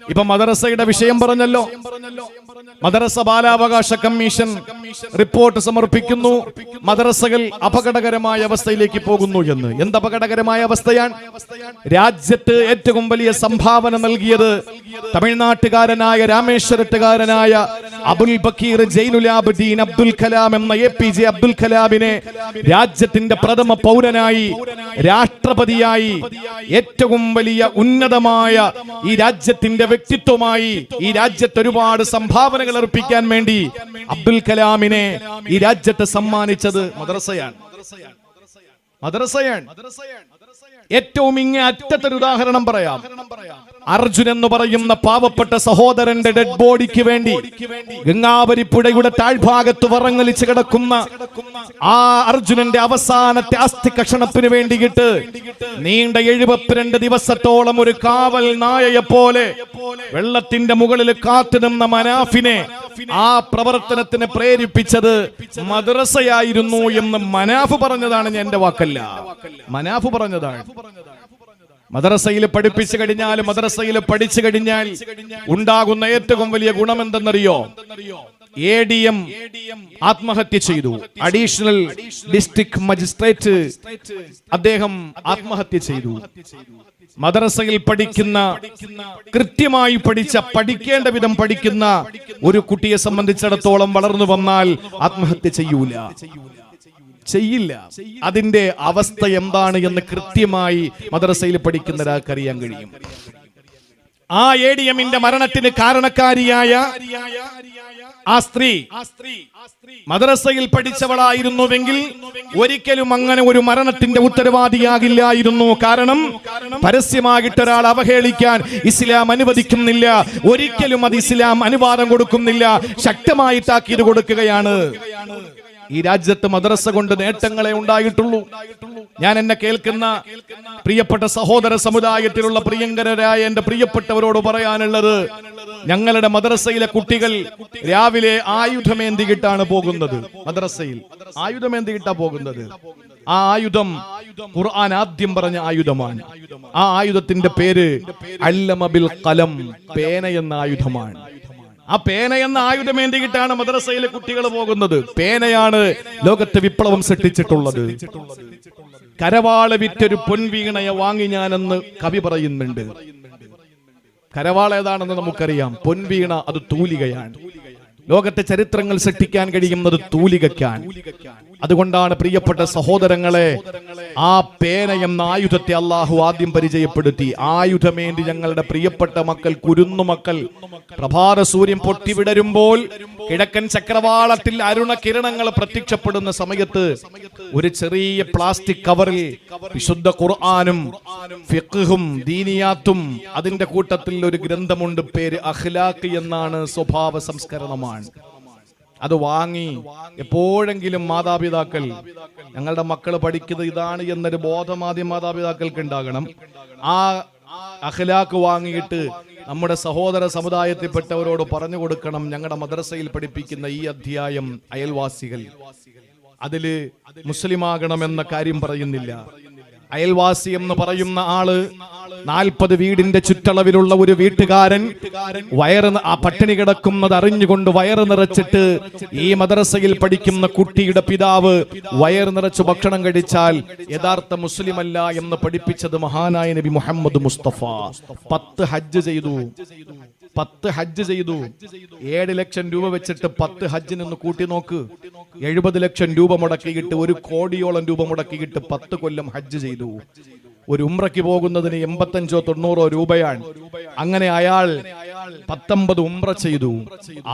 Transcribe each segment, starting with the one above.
ഇപ്പൊ മദ്രസയുടെ വിഷയം പറഞ്ഞല്ലോ. മദ്രസ ബാലാവകാശ കമ്മീഷൻ റിപ്പോർട്ട് സമർപ്പിക്കുന്നു. മദ്രസകൾ അപകടകരമായ അവസ്ഥയിലേക്ക് പോകുന്നു എന്ന്. എന്ത് അപകടകരമായ അവസ്ഥയാണ്? രാജ്യത്ത് ഏറ്റവും വലിയ സംഭാവന നൽകിയത് തമിഴ്നാട്ടുകാരനായ രാമേശ്വരത്തുകാരനായ അബുൽ ബക്കീർ ജൈനുലാബ്ദീൻ അബ്ദുൽ കലാം എന്ന APJ അബ്ദുൽ കലാമിനെ രാജ്യത്തിന്റെ പ്രഥമ പൗരനായി, രാഷ്ട്രപതിയായി, ഏറ്റവും വലിയ ഉന്നതമായ ഈ രാജ്യത്തിന്റെ വ്യക്തിത്വമായി, ഈ രാജ്യത്ത് ഒരുപാട് സംഭാവനകൾ അർപ്പിക്കാൻ വേണ്ടി അബ്ദുൽ കലാമിനെ ഈ രാജ്യത്ത് സമ്മാനിച്ചത് മദ്രസയാണ്. ഏറ്റവും ഇങ്ങേ അറ്റത്തൊരു ഉദാഹരണം പറയാം. അർജുൻ എന്ന് പറയുന്ന പാവപ്പെട്ട സഹോദരന്റെ ഡെഡ് ബോഡിക്ക് വേണ്ടി ഗംഗാവരി പുഴയുടെ താഴ്ഭാഗത്ത് വറങ്ങലിച്ച് കിടക്കുന്ന ആ അർജുനന്റെ അവസാനത്തെ അസ്ഥി കഷണത്തിന് വേണ്ടിയിട്ട് നീണ്ട 72 ദിവസത്തോളം ഒരു കാവൽ നായയെ പോലെ വെള്ളത്തിന്റെ മുകളിൽ കാത്തുനിന്ന മനാഫിനെ ആ പ്രവർത്തനത്തിന് പ്രേരിപ്പിച്ചത് മദ്രസയായിരുന്നു എന്ന് മനാഫ് പറഞ്ഞതാണ്. എന്റെ വാക്കല്ല, മനാഫ് പറഞ്ഞതാണ്. മദ്രസയിൽ പഠിപ്പിച്ചു കഴിഞ്ഞാൽ, മദ്രസയിൽ പഠിച്ചു കഴിഞ്ഞാൽ ഉണ്ടാകുന്ന ഏറ്റവും വലിയ ഗുണം എന്തെന്നറിയോ? ADM ആത്മഹത്യ ചെയ്തു. അഡീഷണൽ ഡിസ്ട്രിക്ട് മജിസ്ട്രേറ്റ് അദ്ദേഹം ആത്മഹത്യ ചെയ്തു. മദ്രസയിൽ പഠിക്കുന്ന, കൃത്യമായി പഠിക്കേണ്ട വിധം പഠിക്കുന്ന ഒരു കുട്ടിയെ സംബന്ധിച്ചിടത്തോളം വളർന്നു വന്നാൽ ആത്മഹത്യ ചെയ്യില്ല. അതിന്റെ അവസ്ഥ എന്താണ് എന്ന് കൃത്യമായി മദ്രസയിൽ പഠിക്കുന്ന ഒരാൾക്ക് അറിയാൻ കഴിയും. ആ ADMന്റെ മരണത്തിന് കാരണക്കാരിയായ ആ സ്ത്രീ മദ്രസയിൽ പഠിച്ചവളായിരുന്നുവെങ്കിൽ ഒരിക്കലും അങ്ങനെ ഒരു മരണത്തിന്റെ ഉത്തരവാദിയാകില്ലായിരുന്നു. കാരണം പരസ്യമായിട്ട് ഒരാൾ അവഹേളിക്കാൻ ഇസ്ലാം അനുവദിക്കുന്നില്ല. ഒരിക്കലും അത് ഇസ്ലാം അനുവാദം കൊടുക്കുന്നില്ല. ശക്തമായി താക്കീത് കൊടുക്കുകയാണ്. ഈ രാജ്യത്ത് മദ്രസ കൊണ്ട് നേട്ടങ്ങളെ ഉണ്ടായിട്ടുള്ളൂ. ഞാൻ എന്നെ കേൾക്കുന്ന പ്രിയപ്പെട്ട സഹോദര സമുദായത്തിലുള്ള പ്രിയങ്കരായ എന്റെ പ്രിയപ്പെട്ടവരോട് പറയാനുള്ളത്, ഞങ്ങളുടെ മദ്രസയിലെ കുട്ടികൾ രാവിലെ ആയുധമേന്തിയിട്ടാണ് പോകുന്നത്. മദ്രസയിൽ ആയുധമേന്തിയിട്ടാ പോകുന്നത്. ആ ആയുധം ഖുർആൻ ആദ്യം പറഞ്ഞ ആയുധമാണ്. ആ ആയുധത്തിന്റെ പേര് അല്ലമ ബിൽ ഖലം, പേന എന്ന ആയുധമാണ്. ആ പേന എന്ന ആയുധമേന്തിയിട്ടാണ് മദ്രസയിലെ കുട്ടികൾ പോകുന്നത്. പേനയാണ് ലോകത്ത് വിപ്ലവം സൃഷ്ടിച്ചിട്ടുള്ളത്. കരവാള വിറ്റൊരു പൊൻവീണയെ വാങ്ങി ഞാനെന്ന് കവി പറയുന്നുണ്ട്. കരവാള ഏതാണെന്ന് നമുക്കറിയാം. പൊൻവീണ അത് തൂലികയാണ്. ലോകത്തെ ചരിത്രങ്ങൾ സൃഷ്ടിക്കാൻ കഴിയുന്നത് തൂലികയ്ക്കാണ്. അതുകൊണ്ടാണ് പ്രിയപ്പെട്ട സഹോദരങ്ങളെ, ആ പേന എന്ന ആയുധത്തെ അള്ളാഹു ആദ്യം പരിചയപ്പെടുത്തി. ആയുധമേന്തി ഞങ്ങളുടെ പ്രിയപ്പെട്ട മക്കൾ, കുരുന്നുമക്കൾ, പ്രഭാത സൂര്യൻ പൊട്ടിവിടരുമ്പോൾ കിഴക്കൻ ചക്രവാളത്തിൽ അരുണ കിരണങ്ങൾ പ്രത്യക്ഷപ്പെടുന്ന സമയത്ത് ഒരു ചെറിയ പ്ലാസ്റ്റിക് കവറിൽ വിശുദ്ധ ഖുർആനും ഫിഖ്ഹും ദീനിയാത്തും, അതിന്റെ കൂട്ടത്തിൽ ഒരു ഗ്രന്ഥമുണ്ട്, പേര് അഖ്ലാഖ് എന്നാണ്, സ്വഭാവ സംസ്കരണമാണ്. അത് വാങ്ങി എപ്പോഴെങ്കിലും മാതാപിതാക്കൾ, ഞങ്ങളുടെ മക്കൾ പഠിക്കുന്നത് ഇതാണ് എന്നൊരു ബോധം ആദ്യം മാതാപിതാക്കൾക്ക് ഉണ്ടാകണം. ആ അഖ്ലാഖ് വാങ്ങിയിട്ട് നമ്മുടെ സഹോദര സമുദായത്തിൽപ്പെട്ടവരോട് പറഞ്ഞു കൊടുക്കണം, ഞങ്ങളുടെ മദ്രസയിൽ പഠിപ്പിക്കുന്ന ഈ അധ്യായം അയൽവാസികൾ, അതില് മുസ്ലിമാകണമെന്ന കാര്യം പറയുന്നില്ല. അയൽവാസി എന്ന് പറയുന്ന ആള് 40 വീടിന്റെ ചുറ്റളവിലുള്ള ഒരു വീട്ടുകാരൻ ആ പട്ടിണി കിടക്കുന്നത് അറിഞ്ഞുകൊണ്ട് വയറ് നിറച്ചിട്ട് ഈ മദ്രസയിൽ പഠിക്കുന്ന കുട്ടിയുടെ പിതാവ് വയറ് നിറച്ച് ഭക്ഷണം കഴിച്ചാൽ യഥാർത്ഥ മുസ്ലിം അല്ല എന്ന് പഠിപ്പിച്ചത് മഹാനായ നബി മുഹമ്മദ് മുസ്തഫ. 10 ഹജ്ജ് ചെയ്തു. 7 ലക്ഷം രൂപ വെച്ചിട്ട് 10 ഹജ്ജിൽ നിന്ന് കൂട്ടി നോക്ക്. 70 ലക്ഷം രൂപ മുടക്കിയിട്ട്, 1 കോടിയോളം രൂപ മുടക്കിയിട്ട് 10 കൊല്ലം ഹജ്ജ് ചെയ്തു. ഒരു ഉംറയ്ക്ക് പോകുന്നതിന് 85-90 രൂപയാണ്. അങ്ങനെ അയാൾ 19 ഉംറ ചെയ്തു.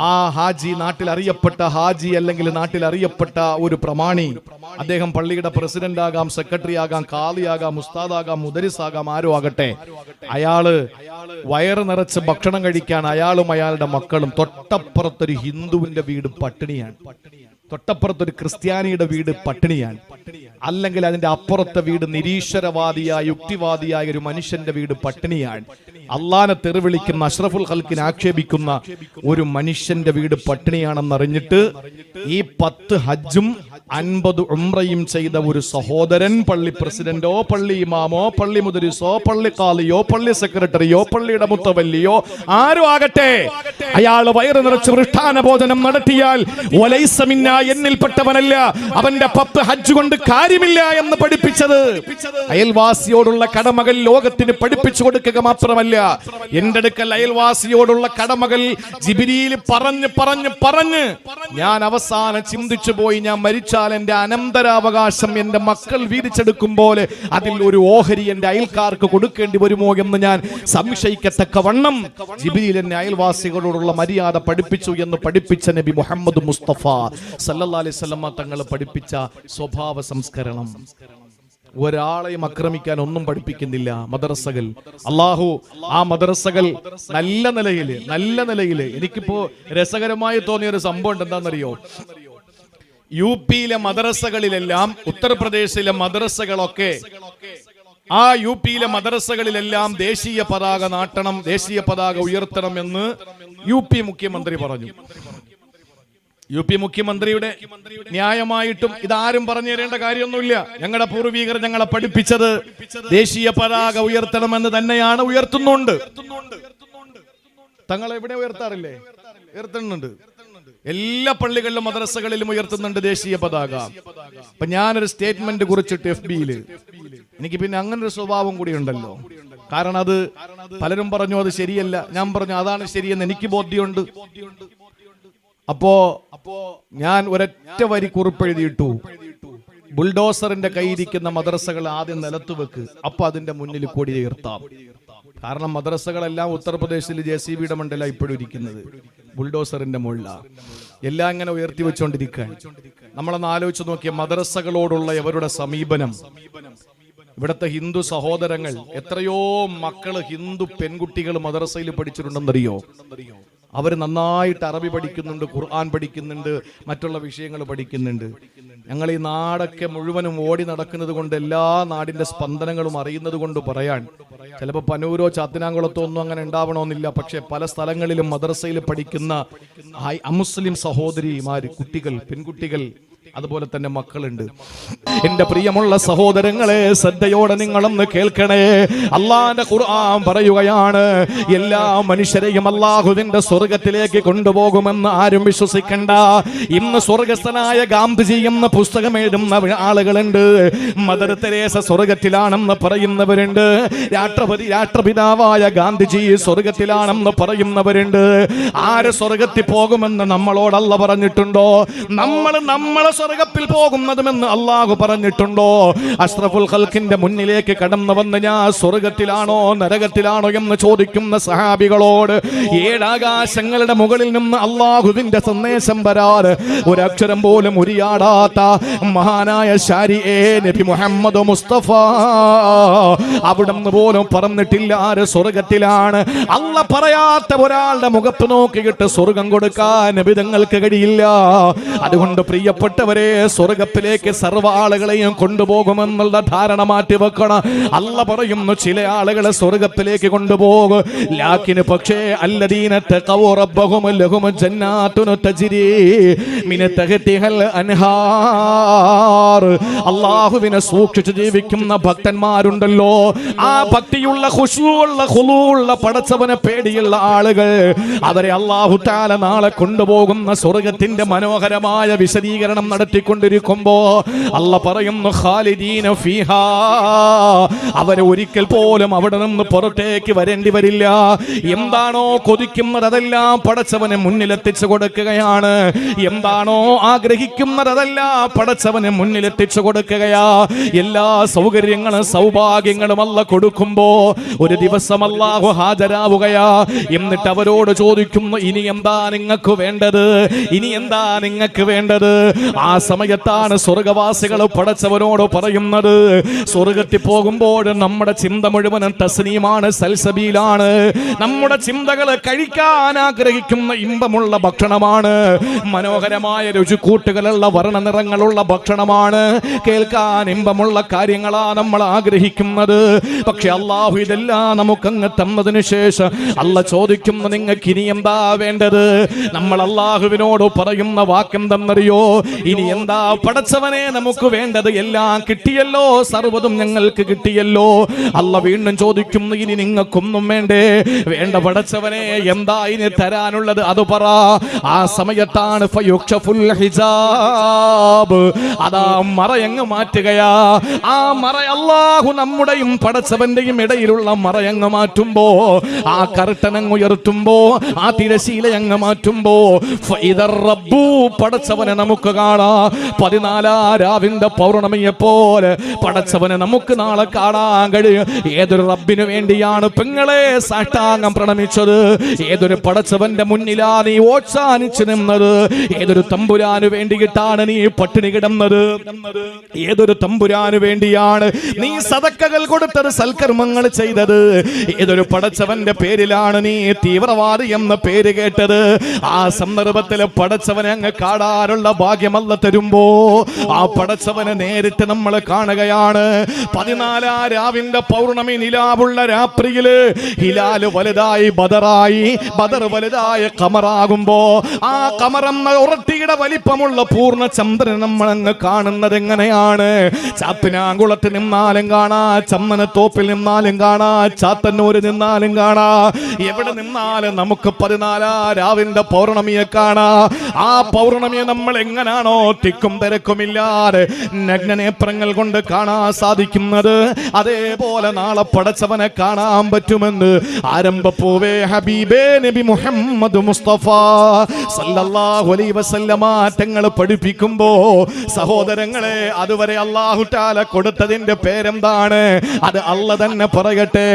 ആ ഹാജി, നാട്ടിൽ അറിയപ്പെട്ട ഹാജി അല്ലെങ്കിൽ നാട്ടിൽ അറിയപ്പെട്ട ഒരു പ്രമാണി, അദ്ദേഹം പള്ളിയുടെ പ്രസിഡന്റ് ആകാം, സെക്രട്ടറി ആകാം, ഖാദി ആകാം, ഉസ്താദാകാം, മുദരിസ് ആകാം, ആരോ ആകട്ടെ, അയാള് വയറ് നിറച്ച് ഭക്ഷണം കഴിക്കാൻ അയാളും അയാളുടെ മക്കളും, തൊട്ടപ്പുറത്തൊരു ഹിന്ദുവിന്റെ വീട് പട്ടിണിയാണ്. തൊട്ടപ്പുറത്തൊരു ക്രിസ്ത്യാനിയുടെ വീട് പട്ടിണിയാണ്, അല്ലെങ്കിൽ അതിന്റെ അപ്പുറത്തെ വീട് നിരീശ്വരവാദിയായ യുക്തിവാദിയായ ഒരു മനുഷ്യന്റെ വീട് പട്ടിണിയാണ്. അള്ളാനെ തെറിവിളിക്കുന്ന അഷ്റഫുൽ ഖൽക്കിനെ ആക്ഷേപിക്കുന്ന ഒരു മനുഷ്യന്റെ വീട് പട്ടിണിയാണെന്നറിഞ്ഞിട്ട് ഈ 10 ഹജ്ജും 50 ഉംറയും ചെയ്ത ഒരു സഹോദരൻ പള്ളി പ്രസിഡന്റോ പള്ളി ഇമാമോ പള്ളി മുദരിസോ പള്ളി ഖാലിയോ പള്ളി സെക്രട്ടറിയോ പള്ളിയുടെ മുത്തവല്ലിയോ ആരും ആകട്ടെ, അയാൾ വയറ് നിറച്ച് വൃഷ്ടാന ഭോജനം നടത്തിയാൽ വലൈസ മിന്നാ എന്നിൽപ്പെട്ടവനല്ല, അവന്റെ 10 ഹജ്ജ് കൊണ്ട് കാര്യമില്ല എന്ന് പഠിപ്പിച്ചത് അയൽവാസിയോടുള്ള കടമകൾ ലോകത്തിന് പഠിപ്പിച്ചു കൊടുക്കുക മാത്രമല്ല, എന്റെ അടുക്കൽ അയൽവാസിയോടുള്ള കടമകൾ ജിബ്രീൽ പറഞ്ഞ് ഞാൻ അവസാനം ചിന്തിച്ചു പോയി, ഞാൻ മരിച്ചാൽ എന്റെ അനന്തരാവകാശം എന്റെ മക്കൾ വീതിച്ചെടുക്കും പോലെ അതിൽ ഒരു ഓഹരി എന്റെ അയൽക്കാർക്ക് കൊടുക്കേണ്ടി വരുമോ എന്ന് ഞാൻ സംശയിക്കത്തക്കവണ്ണം ജിബ്രീൽ എന്നെ അയൽവാസികളോടുള്ള മര്യാദ പഠിപ്പിച്ചു എന്ന് പഠിപ്പിച്ച നബി മുഹമ്മദ് മുസ്തഫ സല്ലല്ലാഹു അലൈഹി വസല്ലം തങ്ങൾ പഠിപ്പിച്ച സ്വഭാവ സംസ്കരണം. ഒരാളെയും ആക്രമിക്കാൻ ഒന്നും പഠിപ്പിക്കുന്നില്ല മദ്രസകൾ. അള്ളാഹു ആ മദ്രസകൾ നല്ല നിലയില് എനിക്കിപ്പോ രസകരമായി തോന്നിയ ഒരു സംഭവം എന്താണെന്നറിയോ? യു പിയിലെ മദ്രസകളിലെല്ലാം, ഉത്തർപ്രദേശിലെ മദ്രസകളൊക്കെ, ആ യു പിയിലെ മദ്രസകളിലെല്ലാം ദേശീയ പതാക നാട്ടണം, ദേശീയ പതാക ഉയർത്തണം എന്ന് യു പി മുഖ്യമന്ത്രി പറഞ്ഞു. യു പി മുഖ്യമന്ത്രിയുടെ ന്യായമായിട്ടും ഇതാരും പറഞ്ഞു തരേണ്ട കാര്യമൊന്നുമില്ല. ഞങ്ങളുടെ പൂർവികർ ഞങ്ങളെ പഠിപ്പിച്ചത് ദേശീയ പതാക ഉയർത്തണമെന്ന് തന്നെയാണ്, ഉയർത്തുന്നുണ്ട്. തങ്ങൾ എവിടെ ഉയർത്താറില്ലേ? ഉയർത്തുന്നുണ്ട്. എല്ലാ പള്ളികളിലും മദ്രസകളിലും ഉയർത്തുന്നുണ്ട് ദേശീയ പതാക. അപ്പൊ ഞാനൊരു സ്റ്റേറ്റ്മെന്റ് കുറിച്ചിട്ട് FB-യില്, എനിക്ക് പിന്നെ അങ്ങനെ ഒരു സ്വഭാവം കൂടി ഉണ്ടല്ലോ. കാരണം അത് പലരും പറഞ്ഞു അത് ശരിയല്ല, ഞാൻ പറഞ്ഞു അതാണ് ശരിയെന്ന് എനിക്ക് ബോധ്യമുണ്ട്. അപ്പോ ഞാൻ ഒരൊറ്റ വരി കുറിപ്പെഴുതിയിട്ടു, ബുൾഡോസറിന്റെ കയ്യിരിക്കുന്ന മദ്രസകൾ ആദ്യം നിലത്തു വെക്ക്, അപ്പൊ അതിന്റെ മുന്നിൽ കൊടി ഉയർത്താം. കാരണം മദ്രസകളെല്ലാം ഉത്തർപ്രദേശിൽ JCB-യുടെ മണ്ടല ഇപ്പോഴും ഇരിക്കുന്നത്, ബുൾഡോസറിന്റെ മുകളിലാണ്. എല്ലാം ഇങ്ങനെ ഉയർത്തി വെച്ചുകൊണ്ടിരിക്കുകയാണ്. നമ്മളൊന്ന് ആലോചിച്ച് നോക്കിയ മദ്രസകളോടുള്ള ഇവരുടെ സമീപനം. ഇവിടുത്തെ ഹിന്ദു സഹോദരങ്ങൾ, എത്രയോ മക്കള് ഹിന്ദു പെൺകുട്ടികൾ മദ്രസയിൽ പഠിച്ചിട്ടുണ്ടെന്നറിയോ? അവർ നന്നായിട്ട് അറബി പഠിക്കുന്നുണ്ട്, ഖുർആൻ പഠിക്കുന്നുണ്ട്, മറ്റുള്ള വിഷയങ്ങൾ പഠിക്കുന്നുണ്ട്. ഞങ്ങൾ ഈ നാടൊക്കെ മുഴുവനും ഓടി നടക്കുന്നത് കൊണ്ട്, എല്ലാ നാടിന്റെ സ്പന്ദനങ്ങളും അറിയുന്നത് കൊണ്ട് പറയാൻ, ചിലപ്പോൾ പനൂരോ ചാത്തിനാങ്കുളത്തോ ഒന്നും അങ്ങനെ ഉണ്ടാവണമെന്നില്ല, പക്ഷെ പല സ്ഥലങ്ങളിലും മദ്രസയിൽ പഠിക്കുന്ന അമുസ്ലിം സഹോദരിമാര്, കുട്ടികൾ, പെൺകുട്ടികൾ, അതുപോലെ തന്നെ മക്കളുണ്ട്. എന്റെ പ്രിയമുള്ള സഹോദരങ്ങളെ, ശ്രദ്ധയോടെ നിങ്ങളൊന്ന് കേൾക്കണേ. അള്ളാന്റെ ഖുർആൻ പറയുകയാണ്, എല്ലാ മനുഷ്യരെയും അള്ളാഹുവിന്റെ സ്വർഗത്തിലേക്ക് കൊണ്ടുപോകുമെന്ന് ആരും വിശ്വസിക്കണ്ട. ഇന്ന് സ്വർഗസ്ഥനായ ഗാന്ധിജി എന്ന പുസ്തകം എഴുതുന്ന ആളുകളുണ്ട്. മദർ തെരേസ സ്വർഗത്തിലാണെന്ന് പറയുന്നവരുണ്ട്. രാഷ്ട്രപിതാവായ ഗാന്ധിജി സ്വർഗത്തിലാണെന്ന് പറയുന്നവരുണ്ട്. ആര് സ്വർഗത്തിൽ പോകുമെന്ന് നമ്മളോടല്ല പറഞ്ഞിട്ടുണ്ടോ? നമ്മളെ സ്വർഗത്തിൽ പോകുന്നതുമെന്ന് അള്ളാഹു പറഞ്ഞിട്ടുണ്ടോ? അഷ്റഫുൽ ഖൽക്കിന്റെ മുന്നിലേക്ക് കടന്നു വന്ന് ഞാൻ സ്വർഗത്തിലാണോ നരകത്തിലാണോ എന്ന് ചോദിക്കുന്ന സഹാബികളോട് 7 ആകാശങ്ങളുടെ മുകളിൽ നിന്ന് അള്ളാഹുവിന്റെ സന്ദേശം വരാറ് ഒരക്ഷരം പോലും ഉരിയാടാത്ത മഹാനായ ശാരിയെ നബി മുഹമ്മദ് മുസ്തഫ അവിടുന്ന് പോലും പറഞ്ഞിട്ടില്ല ആര് സ്വർഗത്തിലാണ്. അല്ല പറയാത്ത ഒരാളുടെ മുഖത്ത് നോക്കിയിട്ട് സ്വർഗം കൊടുക്കാൻ നബിതങ്ങൾക്ക് കഴിയില്ല. അതുകൊണ്ട് പ്രിയപ്പെട്ടവരെ, സ്വർഗത്തിലേക്ക് സർവ്വ ആളുകളെയും കൊണ്ടുപോകുമെന്നുള്ള ധാരണ മാറ്റി വെക്കണം. അല്ല പറയുന്നു ചില ആളുകളെ സ്വർഗത്തിലേക്ക് കൊണ്ടുപോകും. ലാക്കിന് പക്ഷേ അല്ലദീന തഖവ റബ്ബഹും ലഹും ജന്നാത്തുൻ തജ്രി മിൻ തഹ്തിഹൽ അൻഹാർ. അല്ലാഹുവിനെ സൂക്ഷിച്ച് ജീവിക്കുന്ന ഭക്തന്മാരുണ്ടല്ലോ, ആ ഭക്തിയുള്ള ഖുശൂഉള്ള ഖുളൂഉള്ള പടച്ചവനെ പേടിയുള്ള ആളുകൾ, അവരെ അല്ലാഹു തആല നാളെ കൊണ്ടുപോകുന്ന സ്വർഗത്തിന്റെ മനോഹരമായ വിശദീകരണം നടത്തിക്കൊണ്ടിരിക്കുമ്പോ അല്ല പറയുന്നു ഖാലിദീന ഫീഹാ, അവരെ ഒരിക്കൽ പോലും അവിടെ നിന്ന് പുറത്തേക്ക് വരേണ്ടി വരില്ല. എന്താണോ കൊതിക്കുന്നത് അതെല്ലാം പടച്ചവനെ മുന്നിലെത്തിച്ചു കൊടുക്കുകയാണ്. എന്താണോ ആഗ്രഹിക്കുന്നത് അതെല്ലാം പടച്ചവനെ മുന്നിലെത്തിച്ചു കൊടുക്കുകയാ. എല്ലാ സൗകര്യങ്ങളും സൗഭാഗ്യങ്ങളും അല്ല കൊടുക്കുമ്പോ ഒരു ദിവസം അല്ലാഹു ഹാജരാവുകയാ. എന്നിട്ട് അവരോട് ചോദിക്കുന്നു, ഇനി എന്താ നിങ്ങൾക്ക് വേണ്ടത്? ഇനി എന്താ നിങ്ങൾക്ക് വേണ്ടത്? ആ സമയത്താണ് സ്വർഗവാസികൾ പടച്ചവനോട് പറയുന്നത്, സ്വർഗത്തിൽ പോകുമ്പോൾ നമ്മുടെ ചിന്ത മുഴുവനും തസ്നീമാണ്, സൽസബീലാണ്. നമ്മുടെ ചിന്തകൾ കഴിക്കാൻ ആഗ്രഹിക്കുന്ന ഇമ്പമുള്ള ഭക്ഷണമാണ്, മനോഹരമായ രുചിക്കൂട്ടുകളുള്ള വർണ്ണനിറങ്ങളുള്ള ഭക്ഷണമാണ്, കേൾക്കാൻ ഇമ്പമുള്ള കാര്യങ്ങളാ നമ്മൾ ആഗ്രഹിക്കുന്നത്. പക്ഷെ അള്ളാഹു ഇതെല്ലാം നമുക്കങ്ങ് തന്നതിന് ശേഷം അല്ല ചോദിക്കുന്നു, നിങ്ങൾക്ക് ഇനി എന്താ വേണ്ടത്? നമ്മൾ അള്ളാഹുവിനോട് പറയുന്ന വാക്കെന്തെന്നറിയോ? ഇനി എന്താ പടച്ചവനെ നമുക്ക് വേണ്ടത്? എല്ലാം കിട്ടിയല്ലോ, സർവ്വതും ഞങ്ങൾക്ക് കിട്ടിയല്ലോ. അല്ല വീണ്ടും ചോദിക്കുന്നു, ഇനി നിങ്ങൾക്കൊന്നും വേണ്ടേ? വേണ്ട പടച്ചവനെ, എന്താ ഇനി തരാനുള്ളത്? അത് പറ. ആ സമയത്താണ് ഫയുക്ഷഫുൽ ഹിജാബ്, അതാ മറയങ്ങ് മാറ്റുകയാ. ആ മറ അല്ലാഹു നമ്മുടെയും പടച്ചവന്റെയും ഇടയിലുള്ള മറയങ്ങ് മാറ്റുമ്പോ, ആ കർട്ടനങ്ങ് ഉയർത്തുമ്പോ, ആ തിരശീലയങ്ങ് മാറ്റുമ്പോ ഫഇദർ റബ്ബു, പടച്ചവനെ നമുക്ക് കാണാം. 14 രാവിന്റെ പൗർണമിയെ പോലെ പടച്ചവനെ നമുക്ക് നാളെ കാണാൻ കഴിയും. ഏതൊരു റബ്ബിന് വേണ്ടിയാണ് പെങ്ങളെ സാഷ്ടാംഗം പ്രണമിച്ചത്? ഏതൊരു പടച്ചവന്റെ മുന്നിലാ നീ ഓച്ചാനിച്ചു നിന്നത്? ഏതൊരു തമ്പുരാന് വേണ്ടിയിട്ടാണ് നീ പട്ടിണി കിടന്നത്? ഏതൊരു തമ്പുരാന് വേണ്ടിയാണ് നീ സദക്കകൾ കൊടുത്തത്, സൽക്കർമ്മങ്ങൾ ചെയ്തത്? ഏതൊരു പടച്ചവന്റെ പേരിലാണ് നീ തീവ്രവാദി എന്ന പേര് കേട്ടത്? ആ സന്ദർഭത്തിൽ പടച്ചവനെ അങ്ങ് കാണാനുള്ള ഭാഗ്യമല്ല തരുമ്പോ, ആ പടച്ചവനെ നേരിട്ട് നമ്മൾ കാണുകയാണ്. 14 രാവിന്റെ പൗർണമി നിലാവുള്ള രാത്രിയില് ഹിലാല് വലുതായി ബദറായി, ബദർ വലുതായ കമറാകുമ്പോ, ആ കമറെന്ന ഉറട്ടിയുടെ വലിപ്പമുള്ള പൂർണ്ണ ചന്ദ്രൻ നമ്മൾ അങ്ങ് കാണുന്നത് എങ്ങനെയാണ്? ചാപ്പിനാങ്കുളത്ത് നിന്നാലും കാണാ, ചമ്മനത്തോപ്പിൽ നിന്നാലും കാണാ, ചാത്തന്നൂര് നിന്നാലും കാണാ, എവിടെ നിന്നാലും നമുക്ക് 14 രാവിന്റെ പൗർണമിയെ കാണാ. ആ പൗർണമിയെ നമ്മൾ എങ്ങനാണോ തിക്കും തിരക്കുമില്ലാതെ നഗ്നനേത്രങ്ങൾ കൊണ്ട് കാണാൻ സാധിക്കുന്നത്, അതേപോലെ നാളെ പടച്ചവനെ കാണാൻ പറ്റുമെന്ന് ആരംഭപ്പൂവേ ഹബീബേ നബി മുഹമ്മദ് മുസ്തഫ സല്ലല്ലാഹു അലൈഹി വസല്ലമ തങ്ങൾ പഠിപ്പിക്കുമ്പോ, സഹോദരങ്ങളെ, അതുവരെ അല്ലാഹു തആല കൊടുത്തതിന്റെ പേരെന്താണ്? അത് അല്ല തന്നെ പറയട്ടെ,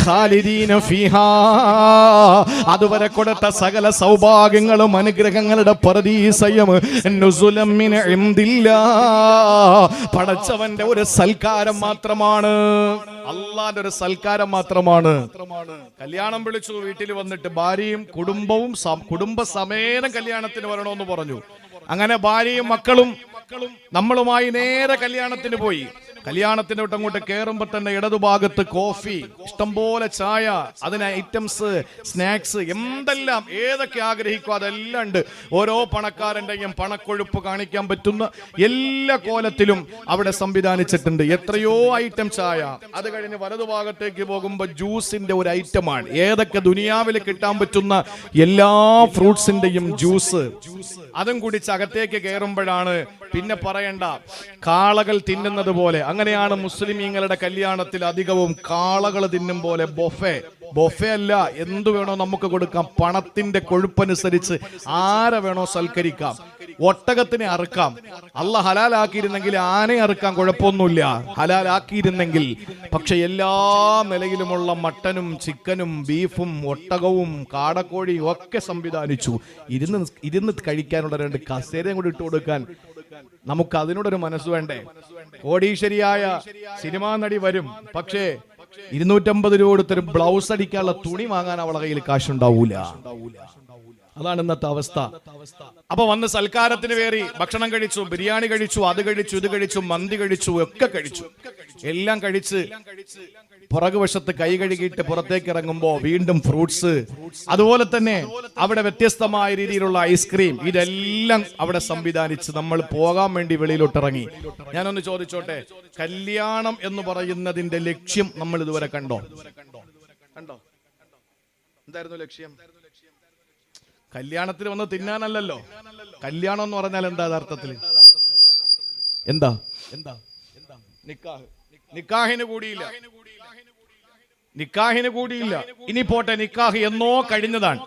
ഖാലിദീന ഫീഹാ. അതുവരെ കൊടുത്ത സകല സൗഭാഗ്യങ്ങളും അനുഗ്രഹങ്ങളുടെ പരദീസയും നുസുലം മിൻ ഇൻദില്ലാഹ്, പടച്ചവന്റെ ഒരു സൽക്കാരം മാത്രമാണ്, അല്ലാഹുവിന്റെ ഒരു സൽക്കാരം മാത്രമാണ്. കല്യാണം വിളിച്ചു, വീട്ടിൽ വന്നിട്ട് ഭാര്യയും കുടുംബവും കുടുംബസമേതം കല്യാണത്തിന് വരണമെന്ന് പറഞ്ഞു. അങ്ങനെ ഭാര്യയും മക്കളും നമ്മളുമായി നേരെ കല്യാണത്തിന് പോയി. കല്യാണത്തിന് അങ്ങോട്ട് കയറുമ്പോ തന്നെ ഇടതുഭാഗത്ത് കോഫി, ഇഷ്ടംപോലെ ചായ, അതിന് ഐറ്റംസ്, സ്നാക്സ്, എന്തെല്ലാം ഏതൊക്കെ ആഗ്രഹിക്കും അതെല്ലാം ഉണ്ട്. ഓരോ പണക്കാരന്റെയും പണക്കൊഴുപ്പ് കാണിക്കാൻ പറ്റുന്ന എല്ലാ കോലത്തിലും അവിടെ സംവിധാനിച്ചിട്ടുണ്ട്. എത്രയോ ഐറ്റം ചായ. അത് കഴിഞ്ഞ് വലതുഭാഗത്തേക്ക് പോകുമ്പോൾ ജ്യൂസിന്റെ ഒരു ഐറ്റമാണ്. ഏതൊക്കെ ദുനിയാവിൽ കിട്ടാൻ പറ്റുന്ന എല്ലാ ഫ്രൂട്ട്സിന്റെയും ജ്യൂസ്, അതും കുടിച്ച് അകത്തേക്ക് കയറുമ്പോഴാണ് പിന്നെ പറയണ്ട, കാളകൾ തിന്നുന്നത് പോലെ. അങ്ങനെയാണ് മുസ്ലിമീങ്ങളുടെ കല്യാണത്തിൽ അധികവും കാളകൾ തിന്നും പോലെ. ബൊഫെ അല്ല, എന്തു വേണോ നമുക്ക് കൊടുക്കാം. പണത്തിന്റെ കൊഴുപ്പനുസരിച്ച് ആരെ വേണോ സൽക്കരിക്കാം. ഒട്ടകത്തിനെ അറുക്കാം. അല്ല ഹലാലാക്കിയിരുന്നെങ്കിൽ ആനയെ അറുക്കാൻ കുഴപ്പമൊന്നുമില്ല, ഹലാലാക്കിയിരുന്നെങ്കിൽ. പക്ഷെ എല്ലാ നിലയിലുമുള്ള മട്ടനും ചിക്കനും ബീഫും ഒട്ടകവും കാടക്കോഴിയും ഒക്കെ സംവിധാനിച്ചു. ഇരുന്ന് കഴിക്കാനുള്ള 2 കസേരയും കൂടി ഇട്ട് കൊടുക്കാൻ നമുക്ക് അതിനോടൊരു മനസ്സ് വേണ്ടേ? കോടീശ്വരിയായ സിനിമാ നടി വരും, പക്ഷേ 250 രൂപ കൊടുത്തൊരു ബ്ലൗസ് അടിക്കാനുള്ള തുണി വാങ്ങാൻ അവളെ കയ്യിൽ കാശുണ്ടാവൂല. അതാണ് ഇന്നത്തെ അവസ്ഥ. അപ്പൊ വന്ന് സൽക്കാരത്തിന് വേറി ഭക്ഷണം കഴിച്ചു, ബിരിയാണി കഴിച്ചു, അത് കഴിച്ചു, ഇത് കഴിച്ചു, മന്തി കഴിച്ചു, ഒക്കെ കഴിച്ചു. എല്ലാം കഴിച്ച് പുറകുവശത്ത് കൈ കഴുകിയിട്ട് പുറത്തേക്ക് ഇറങ്ങുമ്പോ വീണ്ടും ഫ്രൂട്ട്സ്, അതുപോലെ തന്നെ അവിടെ വ്യത്യസ്തമായ രീതിയിലുള്ള ഐസ്ക്രീം, ഇതെല്ലാം അവിടെ സംവിധാനിച്ച് നമ്മൾ പോകാൻ വേണ്ടി വെളിയിലോട്ട് ഇറങ്ങി. ഞാനൊന്ന് ചോദിച്ചോട്ടെ, കല്യാണം എന്ന് പറയുന്നതിന്റെ ലക്ഷ്യം നമ്മൾ ഇതുവരെ കണ്ടോ? എന്തായിരുന്നു ലക്ഷ്യം? കല്യാണത്തിന് വന്ന് തിന്നാനല്ലല്ലോ. കല്യാണം എന്ന് പറഞ്ഞാൽ എന്താ യഥാർത്ഥത്തിൽ? എന്താ നിക്കാഹിന് കൂടിയില്ല. ഇനി പോട്ടെ, നിക്കാഹ് എന്നോ കഴിഞ്ഞതാണ്.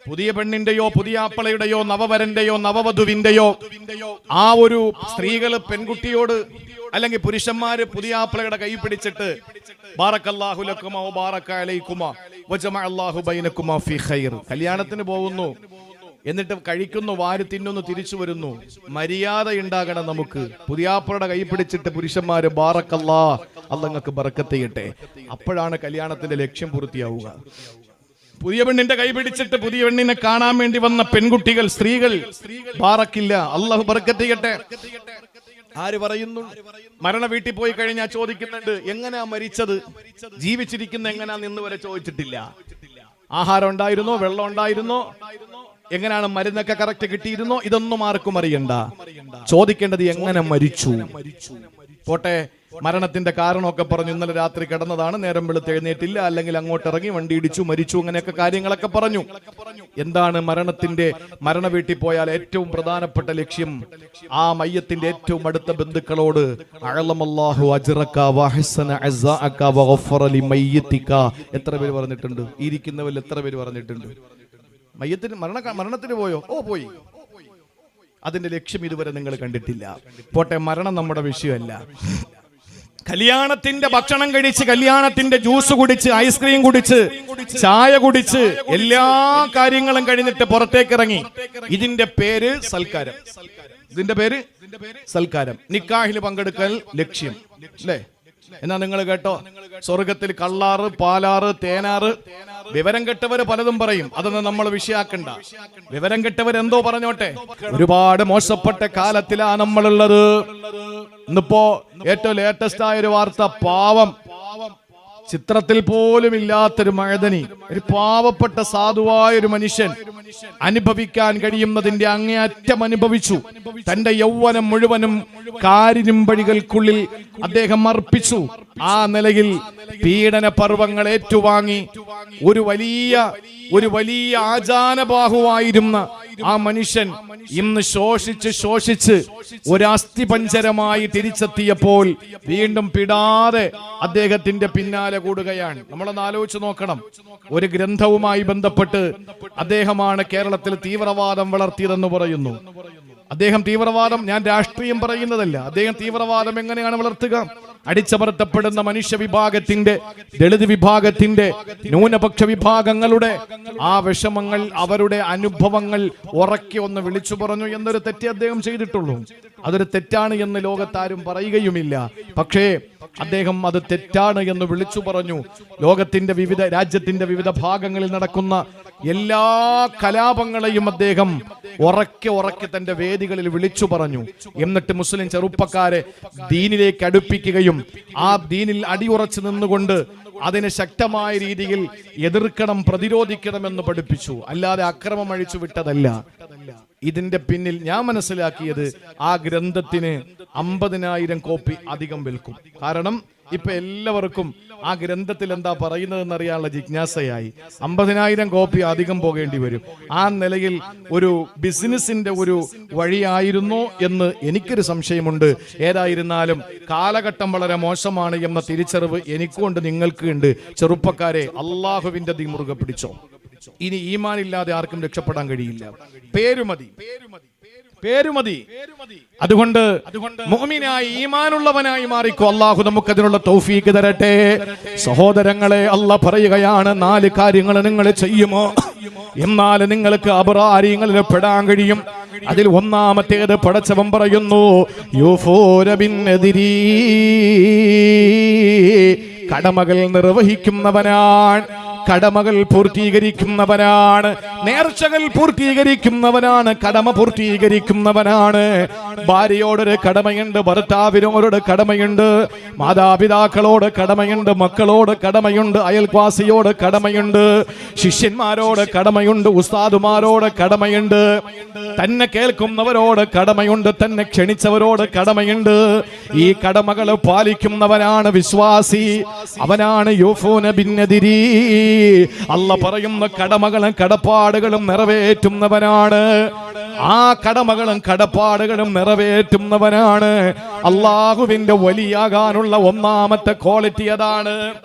പുതിയ പെണ്ണിന്റെയോ പുതിയ ആപ്പളയുടെയോ നവവരന്റെയോ നവവധുവിന്റെയോ ആ ഒരു സ്ത്രീകള് പെൺകുട്ടിയോട് അല്ലെങ്കിൽ പുരുഷന്മാര് പുതിയ ആപ്പളയുടെ കൈ പിടിച്ചിട്ട് ബാറക്കല്ലാഹു ലക്കുമാ വബാറക അലൈക്കുമാ വജമഅല്ലാഹു ബൈനക്കുമാ ഫീ ഖൈർ, കല്യാണത്തിന് പോകുന്നു. എന്നിട്ട് കഴിക്കുന്നു, വാരി തിന്നുന്നു, തിരിച്ചു വരുന്നു. മര്യാദ ഉണ്ടാകണം നമുക്ക്. പുതിയാപ്പളുടെ കൈ പിടിച്ചിട്ട് പുരുഷന്മാര് ബാറക്കല്ലാ, അള്ളങ്ങൾക്ക് ബറക്കത്ത് ചെയ്യട്ടെ, അപ്പോഴാണ് കല്യാണത്തിന്റെ ലക്ഷ്യം പൂർത്തിയാവുക. പുതിയ പെണ്ണിന്റെ കൈ പിടിച്ചിട്ട് പുതിയ പെണ്ണിനെ കാണാൻ വേണ്ടി വന്ന പെൺകുട്ടികൾ, സ്ത്രീകൾ ബാറക്കില്ല, അള്ളാഹു ബറക്കത്ത് ചെയ്യട്ടെ. ആര് പറയുന്നു? മരണ വീട്ടിൽ പോയി കഴിഞ്ഞാൽ ചോദിക്കുന്നുണ്ട്, എങ്ങനെയാ മരിച്ചത്, ജീവിച്ചിരിക്കുന്ന എങ്ങനെയാന്ന് ഇന്ന് വരെ ചോദിച്ചിട്ടില്ല. ആഹാരം ഉണ്ടായിരുന്നോ, വെള്ളം ഉണ്ടായിരുന്നോ, എങ്ങനെയാണ് മരുന്നൊക്കെ കറക്റ്റ് കിട്ടിയിരുന്നോ, ഇതൊന്നും ആർക്കും അറിയണ്ട. ചോദിക്കേണ്ടത് എങ്ങനെ മരിച്ചു. പോട്ടെ, മരണത്തിന്റെ കാരണമൊക്കെ പറഞ്ഞു. ഇന്നലെ രാത്രി കിടന്നതാണ്, നേരം വെളുത്ത് എഴുന്നേറ്റില്ല, അല്ലെങ്കിൽ അങ്ങോട്ട് ഇറങ്ങി വണ്ടി ഇടിച്ചു മരിച്ചു, അങ്ങനെയൊക്കെ കാര്യങ്ങളൊക്കെ പറഞ്ഞു. എന്താണ് മരണ വീട്ടിൽ പോയാൽ ഏറ്റവും പ്രധാനപ്പെട്ട ലക്ഷ്യം? ആ മയ്യത്തിന്റെ ഏറ്റവും അടുത്ത ബന്ധുക്കളോട് അഅലമല്ലാഹു അജ്റക വഹസന അസാഅക വഗഫറ ലിമയ്യിതിക എത്ര പേര് പറഞ്ഞിട്ടുണ്ട്? ഇരിക്കുന്നവരിൽ എത്ര പേര് പറഞ്ഞിട്ടുണ്ട്? മരണത്തിന് പോയോ? ഓ പോയി. അതിന്റെ ലക്ഷ്യം ഇതുവരെ നിങ്ങൾ കണ്ടിട്ടില്ല. പോട്ടെ, മരണം നമ്മുടെ വിഷയമല്ല. കല്യാണത്തിന്റെ ഭക്ഷണം കഴിച്ച്, കല്യാണത്തിന്റെ ജ്യൂസ് കുടിച്ച്, ഐസ്ക്രീം കുടിച്ച്, ചായ കുടിച്ച്, എല്ലാ കാര്യങ്ങളും കഴിഞ്ഞിട്ട് പുറത്തേക്ക് ഇറങ്ങി. ഇതിന്റെ പേര് സൽക്കാരം. ഇതിന്റെ പേര് സൽക്കാരം. നിക്കാഹിൽ പങ്കെടുക്കൽ ലക്ഷ്യം അല്ലേ? എന്നാ നിങ്ങൾ കേട്ടോ, സ്വർഗത്തിൽ കള്ളാറ്, പാലാറ്, തേനാറ്. വിവരം കെട്ടവര് പലതും പറയും, അതൊന്നും നമ്മൾ വിഷയാക്കണ്ട. വിവരം കെട്ടവരെന്തോ പറഞ്ഞോട്ടെ. ഒരുപാട് മോശപ്പെട്ട കാലത്തിലാണ് നമ്മളുള്ളത്. ഇന്നിപ്പോ ഏറ്റവും ലേറ്റസ്റ്റ് ആയ ഒരു വാർത്ത, പാവം, ചിത്രത്തിൽ പോലും ഇല്ലാത്തൊരു മഴതനി, ഒരു പാവപ്പെട്ട സാധുവായ ഒരു മനുഷ്യൻ അനുഭവിക്കാൻ കഴിയുന്നതിന്റെ അങ്ങേയറ്റം അനുഭവിച്ചു. തന്റെ യൗവനം മുഴുവനും കാരിരുമ്പഴികൾക്കുള്ളിൽ അദ്ദേഹം അർപ്പിച്ചു. ആ നിലയിൽ പീഡന പർവങ്ങൾ ഏറ്റുവാങ്ങി ഒരു വലിയ ആജാനബാഹുവായിരുന്ന ആ മനുഷ്യൻ ഇന്ന് ശോഷിച്ച് ഒരു അസ്ഥിപഞ്ചരമായി തിരിച്ചെത്തിയപ്പോൾ വീണ്ടും പിടാതെ അദ്ദേഹത്തിന്റെ പിന്നാലെ കൂടുകയാണ്. നമ്മളൊന്ന് ആലോചിച്ച് നോക്കണം. ഒരു ഗ്രന്ഥവുമായി ബന്ധപ്പെട്ട് അദ്ദേഹമാണ് കേരളത്തിൽ തീവ്രവാദം വളർത്തിയതെന്ന് പറയുന്നു. അദ്ദേഹം തീവ്രവാദം, ഞാൻ രാഷ്ട്രീയം പറയുന്നതല്ല, അദ്ദേഹം തീവ്രവാദം എങ്ങനെയാണ് വളർത്തുക? അടിച്ചമർത്തപ്പെടുന്ന മനുഷ്യ വിഭാഗത്തിന്റെ, ദളിത് വിഭാഗത്തിന്റെ, ന്യൂനപക്ഷ വിഭാഗങ്ങളുടെ ആ വിഷമങ്ങൾ, അവരുടെ അനുഭവങ്ങൾ ഉറക്കെ ഒന്ന് വിളിച്ചു പറഞ്ഞു എന്നൊരു തെറ്റേ അദ്ദേഹം ചെയ്തിട്ടുള്ളൂ. അതൊരു തെറ്റാണ് എന്ന് ലോകത്താരും പറയുകയുമില്ല. പക്ഷേ അദ്ദേഹം അത് തെറ്റാണ് എന്ന് വിളിച്ചു പറഞ്ഞു. രാജ്യത്തിന്റെ വിവിധ ഭാഗങ്ങളിൽ നടക്കുന്ന എല്ലാ കലാപങ്ങളെയും അദ്ദേഹം ഉറക്കെ തന്റെ വേദികളിൽ വിളിച്ചു പറഞ്ഞു. എന്നിട്ട് മുസ്ലിം ചെറുപ്പക്കാരെ ദീനിലേക്ക് അടുപ്പിക്കുകയും ആ ദീനിൽ അടിയുറച്ചു നിന്നുകൊണ്ട് അതിനെ ശക്തമായ രീതിയിൽ എതിർക്കണം, പ്രതിരോധിക്കണമെന്ന് പഠിപ്പിച്ചു. അല്ലാതെ അക്രമം അഴിച്ചു വിട്ടതല്ല. ഇതിന്റെ പിന്നിൽ ഞാൻ മനസ്സിലാക്കിയത്, ആ ഗ്രന്ഥത്തിന് 50,000 കോപ്പി അധികം വിൽക്കും. കാരണം ഇപ്പൊ എല്ലാവർക്കും ആ ഗ്രന്ഥത്തിൽ എന്താ പറയുന്നതെന്ന് അറിയാനുള്ള ജിജ്ഞാസയായി. 50,000 കോപ്പി അധികം പോകേണ്ടി വരും. ആ നിലയിൽ ഒരു ബിസിനസിന്റെ ഒരു വഴിയായിരുന്നോ എന്ന് എനിക്കൊരു സംശയമുണ്ട്. ഏതായിരുന്നാലും കാലഘട്ടം വളരെ മോശമാണ് എന്ന തിരിച്ചറിവ് എനിക്കുണ്ട്, നിങ്ങൾക്കുണ്ട്. ചെറുപ്പക്കാരെ, അള്ളാഹുവിന്റെ ദീൻ മുറുകെ പിടിച്ചോ. ഇനി ഈമാനില്ലാതെ ആർക്കും രക്ഷപ്പെടാൻ കഴിയില്ല. പേരുമതി. അതുകൊണ്ട് മുഅ്മിനായി, ഈമാനുള്ളവനായി മാറിക്കോ. അല്ലാഹു നമുക്ക് അതിനുള്ള തൗഫീഖ് തരട്ടെ. സഹോദരങ്ങളെ, അല്ലാഹ് പറയുകയാണ്, 4 കാര്യങ്ങൾ നിങ്ങൾ ചെയ്യുമോ എന്നാൽ നിങ്ങൾക്ക് അബ്റാരിങ്ങളിൽ പെടാൻ കഴിയും. അതിൽ ഒന്നാമത്തേത് പടച്ചവൻ പറയുന്നു, യൂഫൂന ബിന്നദിരി, കടമകൾ നിർവഹിക്കുന്നവനാണ്, കടമകൾ പൂർത്തീകരിക്കുന്നവനാണ്, നേർച്ചകൾ പൂർത്തീകരിക്കുന്നവനാണ്, കടമ പൂർത്തീകരിക്കുന്നവനാണ്. ഭാര്യയോടൊരു കടമയുണ്ട്, ഭർത്താവിനോടൊരു കടമയുണ്ട്, മാതാപിതാക്കളോട് കടമയുണ്ട്, മക്കളോട് കടമയുണ്ട്, അയൽവാസിയോട് കടമയുണ്ട്, ശിഷ്യന്മാരോട് കടമയുണ്ട്, ഉസ്താദുമാരോട് കടമയുണ്ട്, തന്നെ കേൾക്കുന്നവരോട് കടമയുണ്ട്, തന്നെ ക്ഷണിച്ചവരോട് കടമയുണ്ട്. ഈ കടമകൾ പാലിക്കുന്നവനാണ് വിശ്വാസി, അവനാണ് യൂഫൂന ബിന്നദിരി. അല്ലാഹ് പറയുന്ന കടമകളും കടപ്പാടുകളും നിറവേറ്റുന്നവനാണ്. ആ കടമകളും കടപ്പാടുകളും നിറവേറ്റുന്നവനാണ്. അള്ളാഹുവിന്റെ വലിയാകാനുള്ള ഒന്നാമത്തെ ക്വാളിറ്റി അതാണ്.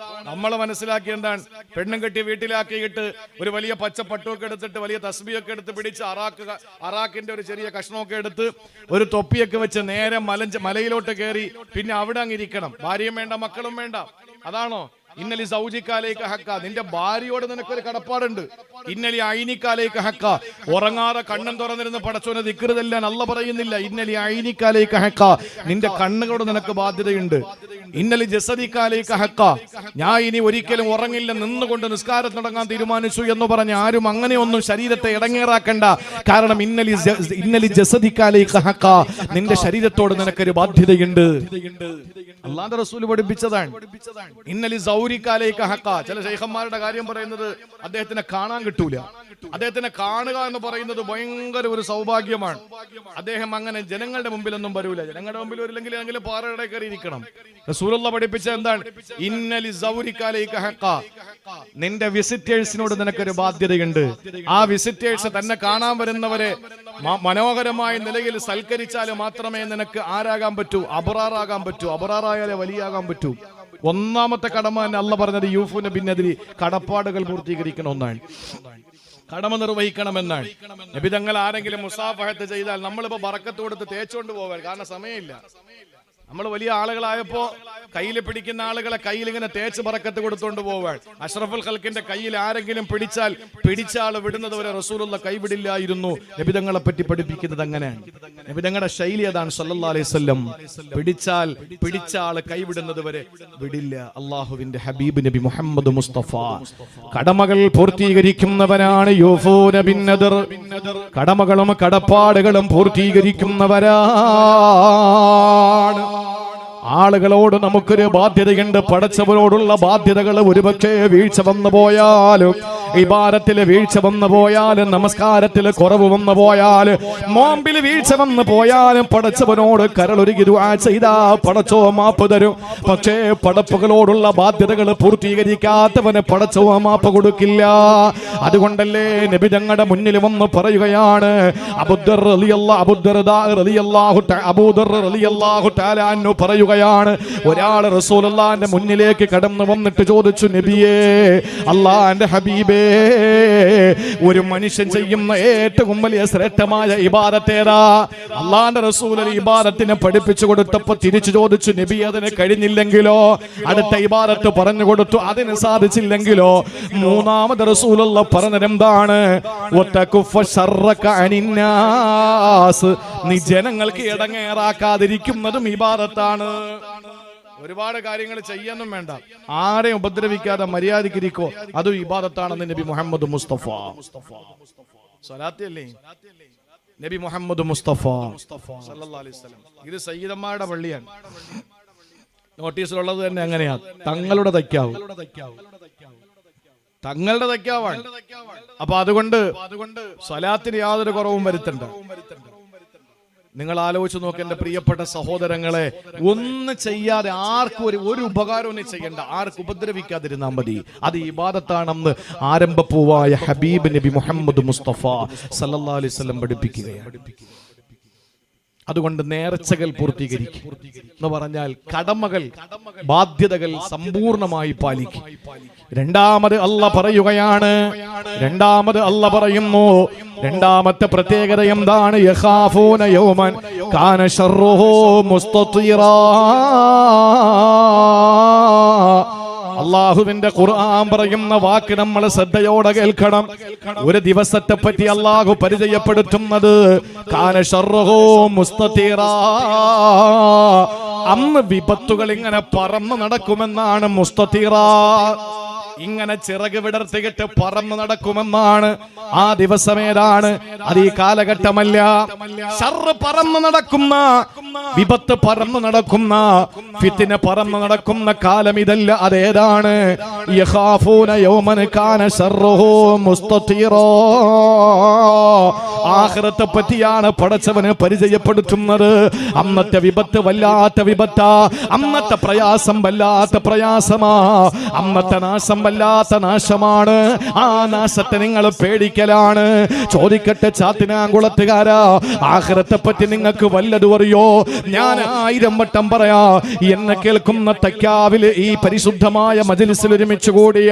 നമ്മൾ മനസ്സിലാക്കിയ എന്താണ്? പെണ്ണും കെട്ടി വീട്ടിലാക്കിയിട്ട് ഒരു വലിയ പച്ചപ്പട്ടുമൊക്കെ എടുത്തിട്ട്, വലിയ തസ്ബിയൊക്കെ എടുത്ത് പിടിച്ച്, അറാക്കിന്റെ ഒരു ചെറിയ കഷ്ണമൊക്കെ എടുത്ത്, ഒരു തൊപ്പിയൊക്കെ വെച്ച് നേരെ മലയിലോട്ട് കയറി പിന്നെ അവിടെ അങ്ങിരിക്കണം. ഭാര്യയും വേണ്ട, മക്കളും വേണ്ട. അതാണോ? ഇന്നലി സൗജിക്കാലേക്ക് ഹക്ക, നിന്റെ ഭാര്യയോട് നിനക്കൊരു കടപ്പാടുണ്ട്. ഇന്നലി ഐനിക്കാലേക്ക് ഹക്ക, ഉറങ്ങാതെ കണ്ണൻ തുറന്നിരുന്ന് പടച്ചോനെ ദിക്റ് ചെല്ലാൻ അല്ല പറയുന്നില്ല. ഇന്നലി ഐനിക്കാലേക്ക് ഹക്ക, നിന്റെ കണ്ണുകളോട് നിനക്ക് ബാധ്യതയുണ്ട്. ഇന്നലി ജസദിക്കാലേക്ക് ഹക്ക, ഞാൻ ഇനി ഒരിക്കലും ഉറങ്ങില്ല, നിന്നുകൊണ്ട് നിസ്കാരം തുടങ്ങാൻ തീരുമാനിച്ചു എന്ന് പറഞ്ഞ് ആരും അങ്ങനെയൊന്നും ശരീരത്തെ ഇടങ്ങേറാക്കണ്ട. കാരണം ഇന്നലി ജസദിക്കാലേക്ക് ഹക്ക, നിന്റെ ശരീരത്തോട് നിനക്കൊരു ബാധ്യതയുണ്ട്. അല്ലാഹുവിന്റെ റസൂൽ പഠിപ്പിച്ചതാണ്. ഇന്നലി സൗരിക്കാലേക്ക് ഹക്ക. ചില ശൈഖന്മാരുടെ കാര്യം പറയുന്നത് അദ്ദേഹത്തിനെ കാണാൻ കിട്ടൂല. അദ്ദേഹത്തിനെ കാണുക എന്ന് പറയുന്നത് ഭയങ്കര ഒരു സൗഭാഗ്യമാണ്. അദ്ദേഹം അങ്ങനെ ജനങ്ങളുടെ മുമ്പിലൊന്നും വരൂല. ജനങ്ങളുടെ മുമ്പിൽ വരില്ലെങ്കിൽ പാറയുടെ കയറി ഇരിക്കണം. റസൂലുള്ളാഹി പഠിപ്പിച്ച എന്താണ്? ഇന്നലി സൗരിക്കാലേക്ക് ഹക്ക, നിന്റെ വിസിറ്റേഴ്സിനോട് നിനക്കൊരു ബാധ്യതയുണ്ട്. ആ വിസിറ്റേഴ്സ് തന്നെ കാണാൻ വരുന്നവരെ മനോഹരമായ നിലയിൽ സൽക്കരിച്ചാൽ മാത്രമേ നിനക്ക് ആരാകാൻ പറ്റൂ? അബ്റാറാകാൻ പറ്റൂ. അബ്റാറായാലേ വലിയാകാൻ പറ്റൂ. ഒന്നാമത്തെ കടമ തന്നെ അല്ല പറഞ്ഞത് യൂഫൂന ബിന്നദ്രി, കടപ്പാടുകൾ പൂർത്തീകരിക്കണമെന്നാണ്, കടമ നിർവഹിക്കണമെന്നാണ്. നബി തങ്ങൾ ആരെങ്കിലും മുസാഫഹത്ത് ചെയ്താൽ നമ്മളിപ്പോ ബറക്കത്ത് കൊടുത്ത് തേച്ചുകൊണ്ട് പോകാൻ, കാരണം സമയമില്ല. നമ്മൾ വലിയ ആളുകളായപ്പോ കയ്യിൽ പിടിക്കുന്ന ആളുകളെ കയ്യിൽ ഇങ്ങനെ തേച്ച് ബറക്കത്ത് കൊടുത്തോണ്ട് പോവാൻ. അഷ്റഫുൽ ഖൽക്കിന്റെ കയ്യിൽ ആരെങ്കിലും പിടിച്ചാൽ പിടിച്ച ആള് വിടുന്നത് വരെ റസൂലുള്ളാഹി കൈവിടില്ലായിരുന്നു. നബി തങ്ങളെ പറ്റി പഠിപ്പിക്കുന്നത് അങ്ങനെയാണ്. നബി തങ്ങളുടെ ശൈലി അതാണ് സല്ലല്ലാഹു അലൈഹി വസല്ലം. പിടിച്ച ആള് കൈവിടുന്നത് വരെ വിടില്ല. അള്ളാഹുവിന്റെ ഹബീബ് നബി മുഹമ്മദ് മുസ്തഫ കടമകൾ പൂർത്തീകരിക്കുന്നവനാണ്. യൂഫൂന ബിന്നദർ, കടമകളും കടപ്പാടുകളും പൂർത്തീകരിക്കുന്നവരാണ്. ആളുകളോട് നമുക്കൊരു ബാധ്യതയുണ്ട്. പടച്ചവരോടുള്ള ബാധ്യതകൾ ഒരുപക്ഷെ വീഴ്ച വന്നു പോയാലും, ഇബാദത്തില് വീഴ്ച വന്നു പോയാലും, നമസ്കാരത്തില് കുറവ് വന്നു പോയാലും, നോമ്പിൽ വീഴ്ച വന്നു പോയാലും പടച്ചവനോട് കരളൊരുക്കി ദുആ ചെയ്താ പടച്ചോ മാപ്പ് തരും. പക്ഷേ പടപ്പുകളോടുള്ള ബാധ്യതകൾ പൂർത്തീകരിക്കാത്തവന് പടച്ചോ മാപ്പ് കൊടുക്കില്ല. അതുകൊണ്ടല്ലേ നബി തങ്ങളുടെ മുന്നിൽ വന്ന് പറയുകയാണ്, അബൂദർ റളിയല്ലാഹു തആല അൻഹു പറയുകയാണ്, ഒരാൾ റസൂലുള്ളാഹിന്റെ മുന്നിലേക്ക് കടന്നു വന്നിട്ട് ചോദിച്ചു, നബിയേ, അല്ലാഹുവിന്റെ ഹബീബേ, ഒരു മനുഷ്യൻ ചെയ്യുന്ന ഏറ്റവും വലിയ ശ്രേഷ്ഠമായ ഇബാദത്ത് ഏതാ? അല്ലാഹുവിന്റെ റസൂൽ ഇബാദത്തിനെ പഠിപ്പിച്ചു കൊടുത്തപ്പോൾ തിരിച്ചു ചോദിച്ചു, നബി അതിന് കഴിഞ്ഞില്ലെങ്കിലോ? അടുത്ത ഇബാദത്ത് പറഞ്ഞു കൊടുത്തു. അതിന് സാധിച്ചില്ലെങ്കിലോ? മൂന്നാമത് റസൂലുള്ളാഹി പറഞ്ഞത് എന്താണ്? നീ ജനങ്ങൾക്ക് ഇടങ്ങേറാക്കാതിരിക്കുന്നതും ഇബാദത്താണ്. ഒരുപാട് കാര്യങ്ങൾ ചെയ്യാനും വേണ്ട, ആരെയും ഉപദ്രവിക്കാതെ മര്യാദക്കിരിക്കോ, അതും ഇബാദത്താണെന്ന് നബി മുഹമ്മദ് മുസ്തഫ. സ്വലാത്തല്ലേ നബി മുഹമ്മദ് മുസ്തഫ സല്ലല്ലാഹു അലൈഹി വസല്ലം. ഇത് സയ്യിദന്മാരുടെ പള്ളിയാണ്. നോട്ടീസിലുള്ളത് തന്നെ അങ്ങനെയാണ്, തങ്ങളുടെ തയ്ക്കാവ്, തങ്ങളുടെ തയ്ക്കാവാണ്. അപ്പൊ അതുകൊണ്ട് സ്വലാത്തിന് യാതൊരു കുറവും വരുത്തണ്ട. നിങ്ങൾ ആലോചിച്ച് നോക്ക് എന്റെ പ്രിയപ്പെട്ട സഹോദരങ്ങളെ, ഒന്നും ചെയ്യാതെ ആർക്കും ഒരു ഉപകാരവും ചെയ്യണ്ട, ആർക്കും ഉപദ്രവിക്കാതിരുന്നാൽ മതി. അത് ഇബാദത്താണെന്ന് ആരംഭപ്പൂവായ ഹബീബ് നബി മുഹമ്മദ് മുസ്തഫ സല്ലല്ലാഹു അലൈഹി വസല്ലം പഠിപ്പിക്കുകയാണ്. അതുകൊണ്ട് നേർച്ചകൾ പൂർത്തീകരിക്കും എന്ന് പറഞ്ഞാൽ കടമകൾ, ബാധ്യതകൾ സമ്പൂർണമായി പാലിക്കും. രണ്ടാമത് അല്ല പറയുന്നു, രണ്ടാമത്തെ പ്രത്യേകത എന്താണ്? യഖാഫൂന യൗമൻ കാന ശർറുഹു മുസ്തതിറാ. അള്ളാഹുവിന്റെ ഖുർആൻ പറയുന്ന വാക്ക് നമ്മൾ ശ്രദ്ധയോടെ കേൾക്കണം. ഒരു ദിവസത്തെ പറ്റി അള്ളാഹു പരിചയപ്പെടുത്തുന്നത് കാന ശർറുഹു മുസ്തതിറാ. അന്ന് വിപത്തുകൾ ഇങ്ങനെ പറന്നു നടക്കുമെന്നാണ്. മുസ്തതിറാ, ഇങ്ങനെ ചിറക് വിടർത്തിയിട്ട് പറന്നു നടക്കുമെന്നാണ്. ആ ദിവസം ഏതാണ്? അത് ഈ കാലഘട്ടമല്ല. ശർറ് പറന്നു നടക്കുന്ന, വിപത്ത് പറന്നു നടക്കുന്ന, ഫിത്ന പറന്നു നടക്കുന്ന കാലം ഇതല്ല. അതേതാണ്? യഖാഫൂന യൗമൻ കാന ശർറുഹു മുസ്തതിറാ. ആഖിറത്തെ പറ്റിയാണ് പടച്ചവനെ പരിചയപ്പെടുത്തുന്നത്. അന്നത്തെ വിപത്ത് വല്ലാത്ത വിപത്താ, അന്നത്തെ പ്രയാസം വല്ലാത്ത പ്രയാസമാ, അന്നത്തെ നാശം വല്ലാത്ത നാശമാണ്. ആ നാശത്തെ നിങ്ങൾ പേടിക്കലാണ്. ചോദിക്കട്ടെ ചാത്തിനാങ്കുളത്തുകാരാ, ആഖിറത്തെ പറ്റി നിങ്ങൾക്ക് വല്ലതും അറിയോ? ഞാൻ 1000 വട്ടം പറയാ, എന്നെ കേൾക്കുന്ന തക്കാവിൽ ഈ പരിശുദ്ധമായ മജ്‌ലിസിൽ ഒരുമിച്ച് കൂടിയ,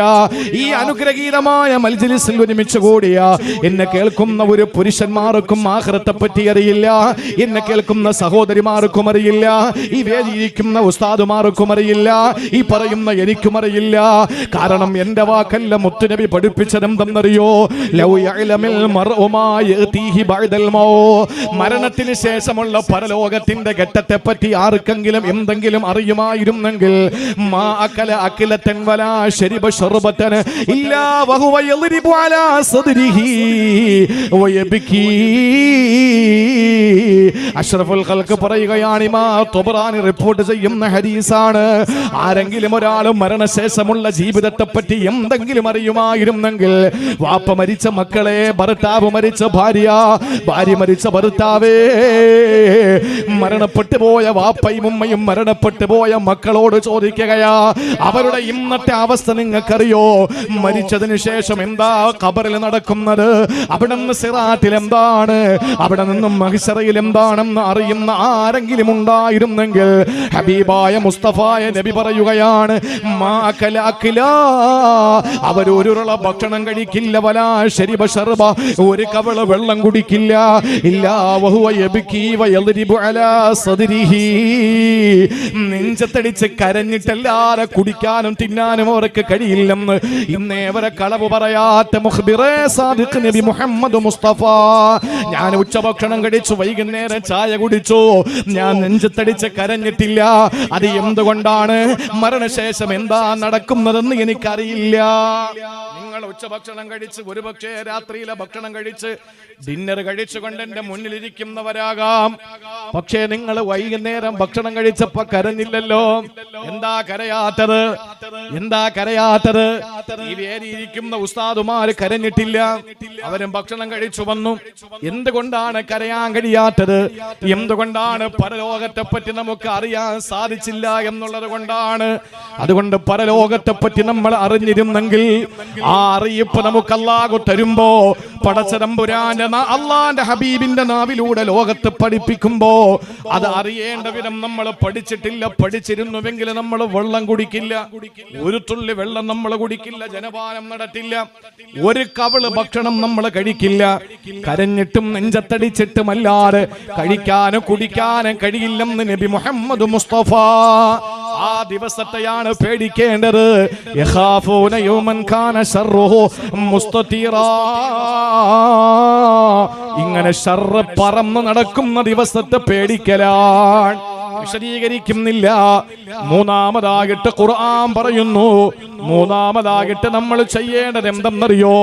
ഈ അനുഗ്രഹീതമായ മജ്‌ലിസിൽ ഒരുമിച്ച് കൂടിയ എന്നെ കേൾക്കുന്ന ഒരു പുരുഷന്മാർക്കും ആഖിറത്തെ പറ്റി അറിയില്ല. എന്നെ കേൾക്കുന്ന സഹോദരിമാർക്കും അറിയില്ല. ഈ വേദിയിരിക്കുന്ന ഉസ്താദുമാർക്കും അറിയില്ല. ഈ പറയുന്ന എനിക്കും അറിയില്ല. കാരണം എന്റെ വാക്കല്ല, മുത്തുനബി പഠിപ്പിച്ചതെന്തെന്നറിയോ? ലൗ യഅലമുൽ മർഉ മാ യഅതീഹി ബഅദൽ മൗത്ത്. മരണത്തിന് ശേഷമുള്ള പരലോകത്തിന്റെ ഘട്ടത്തെ പറ്റി ആർക്കെങ്കിലും എന്തെങ്കിലും അറിയുമായിരുന്നെങ്കിൽ മാ അകല അഖിലതൻ വലാ ശരിബ ശർബതൻ ഇല്ലാ വഹുവ യദ്രിബു അലാ സദ്രിഹി വയബ്കി. അഷ്റഫുൽ ഖൽഖ് പറയുകയാണ്, ഇമാം ത്വബറാനി റിപ്പോർട്ട് ചെയ്യുന്ന ഹദീസാണ്. ആരെങ്കിലും ഒരാൾ മരണശേഷമുള്ള ജീവിതത്തെ പറ്റി എന്തെങ്കിലും അറിയുമായിരുന്നെങ്കിൽ, വാപ്പ മരിച്ച മക്കളെ, ഭർത്താവ് മരിച്ച ഭാര്യ, ഭാര്യ മരിച്ച ഭർത്താവേ, മരണപ്പെട്ടു പോയ വാപ്പയും ഉമ്മയും മരണപ്പെട്ടു പോയ മക്കളോട് ചോദിക്കുകയാ, അവരുടെ ഇന്നത്തെ അവസ്ഥ നിങ്ങൾക്കറിയോ? മരിച്ചതിന് ശേഷം എന്താ ഖബറിൽ നടക്കുന്നത്? അവിടെ നിന്ന് സിറാത്തിൽ എന്താണ്? അവിടെ നിന്നും മഹ്ശറയിൽ എന്താണെന്ന് അറിയുന്ന ആരെങ്കിലും ഉണ്ടായിരുന്നെങ്കിൽ, ഹബീബായ മുസ്തഫായ നബി പറയുകയാണ്, അവരൊരുള്ള ഭക്ഷണം കഴിക്കില്ല, വലാ ശരിബ ശർബ, ഒരു കവള വെള്ളം കുടിക്കില്ല, ഇല്ലാ വഹുവ യബ്കി വയദ്രിബു അലാ സദ്രിഹി. നെഞ്ചത്തടിച്ച് കരഞ്ഞിട്ടല്ലാതെ കുടിക്കാനും തിന്നാനും അവർക്ക് കഴിയില്ലെന്ന് ഇന്നേവരെ കളവ് പറയാത്ത മുഖ്ബിറേ സാദിഖ് നബി മുഹമ്മദ് മുസ്തഫ. ഞാൻ ഉച്ചഭക്ഷണം കഴിച്ചു, വൈകുന്നേരം ചായ കുടിച്ചു, ഞാൻ നെഞ്ചത്തടിച്ച് കരഞ്ഞിട്ടില്ല. അത് എന്തുകൊണ്ടാണ്? മരണശേഷം എന്താ നടക്കുന്നതെന്ന് എനിക്കറിയില്ല. നിങ്ങൾ ഉച്ചഭക്ഷണം കഴിച്ച്, ഒരുപക്ഷെ രാത്രിയിലെ ഭക്ഷണം കഴിച്ച്, ഡിന്നർ കഴിച്ചുകൊണ്ട് എന്റെ മുന്നിലിരിക്കുന്നവരാകാം. പക്ഷേ നിങ്ങൾ വൈകുന്നേരം ഭക്ഷണം കഴിച്ചപ്പോ കരഞ്ഞില്ലല്ലോ. എന്താ കരയാത്തത്? എന്താ കരയാത്തത്? ഈ വേദിയിരിക്കുന്ന ഉസ്താദുമാര് കരഞ്ഞിട്ടില്ല. അവരും ഭക്ഷണം കഴിച്ചു വന്നു. എന്തുകൊണ്ടാണ് കരയാൻ കഴിയാത്തത്? എന്തുകൊണ്ടാണ്? പരലോകത്തെ പറ്റി നമുക്ക് അറിയാൻ സാധിച്ചില്ല എന്നുള്ളത് കൊണ്ടാണ്. അതുകൊണ്ട് പരലോകത്തെ പറ്റി നമ്മൾ അറിഞ്ഞിരുന്നെങ്കിൽ, ആ അറിയിപ്പ് നമുക്ക് അല്ലാഹു തരുമ്പോ, പടച്ചതമ്പുരാന്റെ അള്ളാന്റെ ഹബീബിന്റെ നാവിലൂടെ ലോകത്ത് പഠിപ്പിക്കുമ്പോ, അത് അറിയേണ്ട വിധം നമ്മൾ പഠിച്ചിട്ടില്ല. പഠിച്ചിരുന്നുവെങ്കിൽ നമ്മൾ വെള്ളം കുടിക്കില്ല, ഒരു തുള്ളി വെള്ളം നമ്മൾ കുടിക്കില്ല, ജനപാനം നടത്തില്ല, ഒരു കവള് ഭക്ഷണം നമ്മൾ കഴിക്കില്ല. കരഞ്ഞിട്ടും നെഞ്ചത്തടിച്ചിട്ടുമല്ലാതെ കഴിക്കാനും കുടിക്കാനും കഴിയില്ലെന്ന് നബി മുഹമ്മദ് മുസ്തഫ. ആ ദിവസത്തെയാണ് പേടിക്കേണ്ടത്. യഖാഫൂന യൗമൻ കാന ശർറുഹു മുസ്തതീറാ. ഇങ്ങനെ ശർറ് പറന്ന് നടക്കുന്ന ദിവസത്തെ പേടിക്കലാണ്. വിശദീകരിക്കുന്നില്ല. മൂന്നാമതായിട്ട് ഖുർആൻ പറയുന്നു, മൂന്നാമതായിട്ട് നമ്മൾ ചെയ്യേണ്ടത് എന്തെന്നറിയോ?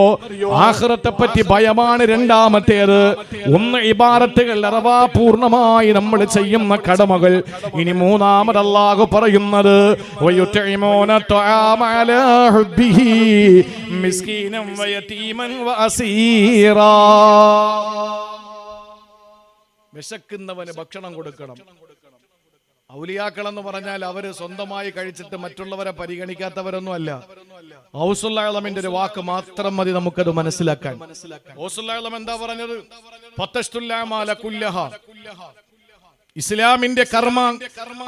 ആഖിറത്തെ പറ്റി ഭയമാണ് രണ്ടാമത്തേത്. ഒന്ന് ഇബാദത്തുകൾ, അഥവാ പൂർണ്ണമായി നമ്മൾ ചെയ്യുന്ന കടമകൾ. ഇനി മൂന്നാമത് അല്ലാഹു പറയുന്നത്, വയുതഇമൂന തുആമ അലാ ഹുബ്ബിഹി മിസ്കീനൻ വയതീമൻ വഅസീറാ. വിശക്കുന്നവന് ഭക്ഷണം കൊടുക്കണം. ഔലിയാക്കൾ എന്ന് പറഞ്ഞാൽ അവര് സ്വന്തമായി കഴിച്ചിട്ട് മറ്റുള്ളവരെ പരിഗണിക്കാത്തവരൊന്നും അല്ല. ഔസുൽ അഅ്ലമിന്റെ ഒരു വാക്ക് മാത്രം മതി നമുക്കത് മനസ്സിലാക്കാൻ. ഔസുൽ അഅ്ലം എന്താ പറഞ്ഞത്? ഫതഷ്തുൽ അഅമാല കുല്ലഹ. ഇസ്ലാമിന്റെ കർമ്മ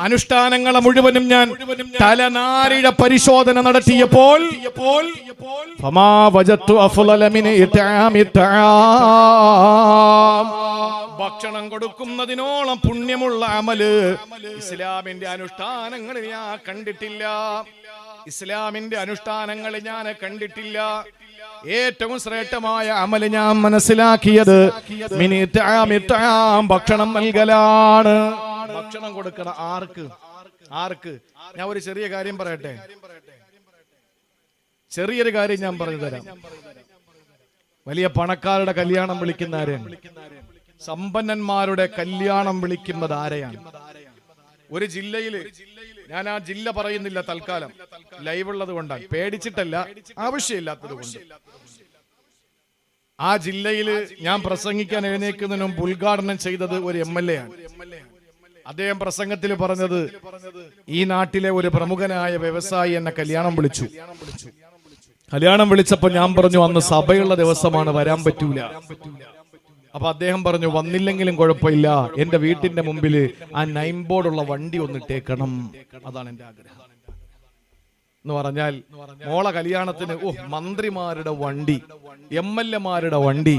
അനുഷ്ഠാനങ്ങളെ മുഴുവനും ഞാൻ തലനാരിഴ പരിശോധന നടത്തിയപ്പോൾ ഫമാ വജത്തു അഫ്ളല മിൻ ഇത്ആമി തആം. ഭക്ഷണം കൊടുക്കുന്നതിനോളം പുണ്യമുള്ള അമല് ഇസ്ലാമിന്റെ അനുഷ്ഠാനങ്ങളിൽ ഞാൻ കണ്ടിട്ടില്ല. ഇസ്ലാമിന്റെ അനുഷ്ഠാനങ്ങൾ ഞാൻ കണ്ടിട്ടില്ല. ഏറ്റവും ശ്രേഷ്ഠമായ അമല് ഞാൻ മനസ്സിലാക്കിയത് ഭക്ഷണം നൽകലാണ്. ഭക്ഷണം കൊടുക്കണം. ആർക്ക്? ആർക്ക്? ഞാൻ ഒരു ചെറിയ കാര്യം പറയട്ടെ. ചെറിയൊരു കാര്യം ഞാൻ പറഞ്ഞു തരാം. വലിയ പണക്കാരുടെ കല്യാണം വിളിക്കുന്ന ആരെയാണ്? സമ്പന്നന്മാരുടെ കല്യാണം വിളിക്കുന്നത് ആരെയാണ്? ഒരു ജില്ലയില്, ഞാൻ ആ ജില്ല പറയുന്നില്ല തൽക്കാലം, ലൈവ് ഉള്ളത് കൊണ്ടാണ്, പേടിച്ചിട്ടല്ല, ആവശ്യമില്ലാത്തത് കൊണ്ട്. ആ ജില്ലയിൽ ഞാൻ പ്രസംഗിക്കാൻ എഴുന്നേൽക്കുന്നതിന് മുമ്പ് ഉദ്ഘാടനം ചെയ്തത് ഒരു MLA ആണ്. അദ്ദേഹം പ്രസംഗത്തിൽ പറഞ്ഞത്, ഈ നാട്ടിലെ ഒരു പ്രമുഖനായ വ്യവസായി എന്നെ കല്യാണം വിളിച്ചു. കല്യാണം വിളിച്ചപ്പോ ഞാൻ പറഞ്ഞു അന്ന് സഭയുള്ള ദിവസമാണ്, വരാൻ പറ്റൂല. അപ്പൊ അദ്ദേഹം പറഞ്ഞു വന്നില്ലെങ്കിലും കുഴപ്പമില്ല, എന്റെ വീട്ടിന്റെ മുമ്പിൽ ആ നൈം ബോർഡുള്ള വണ്ടി ഒന്ന് ഇട്ടേക്കണം, അതാണ് എന്റെ ആഗ്രഹം എന്ന് പറഞ്ഞാൽ മോളെ കല്യാണത്തിന് മന്ത്രിമാരുടെ വണ്ടി, MLA-മാരുടെ വണ്ടി,